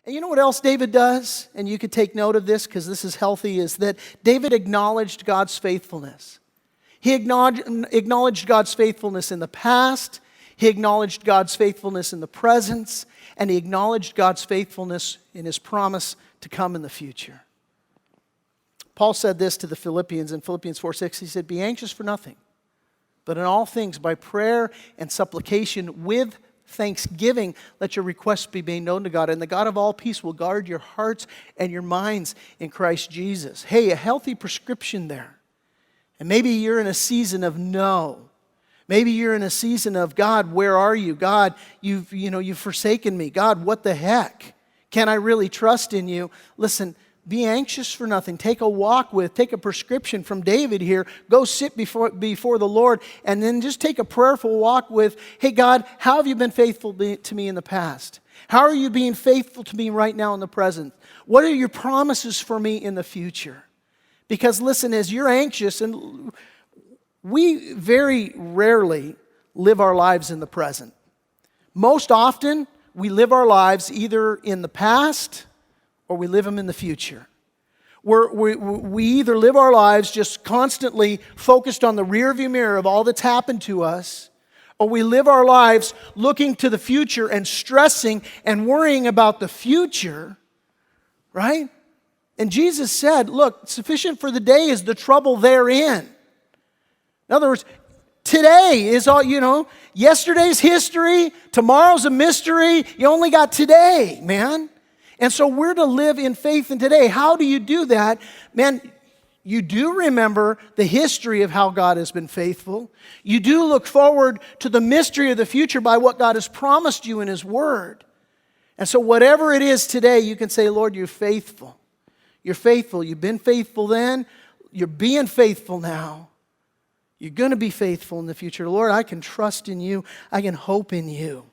And you know what else David does? And you could take note of this because this is healthy, is that David acknowledged God's faithfulness. He acknowledged God's faithfulness in the past, he acknowledged God's faithfulness in the present, and he acknowledged God's faithfulness in his promise to come in the future. Paul said this to the Philippians in Philippians 4:6. He said, "Be anxious for nothing, but in all things by prayer and supplication with thanksgiving, let your requests be made known to God. And the God of all peace will guard your hearts and your minds in Christ Jesus." Hey, a healthy prescription there. And maybe you're in a season of no. Maybe you're in a season of, "God, where are you? God, you've forsaken me. God, what the heck? Can I really trust in you?" Listen, be anxious for nothing. Take a prescription from David here. Go sit before the Lord, and then just take a prayerful walk with, "Hey God, how have you been faithful to me in the past? How are you being faithful to me right now in the present? What are your promises for me in the future?" Because listen, as you're anxious, and we very rarely live our lives in the present. Most often, we live our lives either in the past or we live them in the future. We either live our lives just constantly focused on the rearview mirror of all that's happened to us, or we live our lives looking to the future and stressing and worrying about the future, right? And Jesus said, look, sufficient for the day is the trouble therein. In other words, today is all, yesterday's history, tomorrow's a mystery. You only got today, man. And so we're to live in faith in today. How do you do that? Man, you do remember the history of how God has been faithful. You do look forward to the mystery of the future by what God has promised you in His Word. And so whatever it is today, you can say, "Lord, you're faithful. You're faithful. You've been faithful then. You're being faithful now. You're going to be faithful in the future. Lord, I can trust in you. I can hope in you."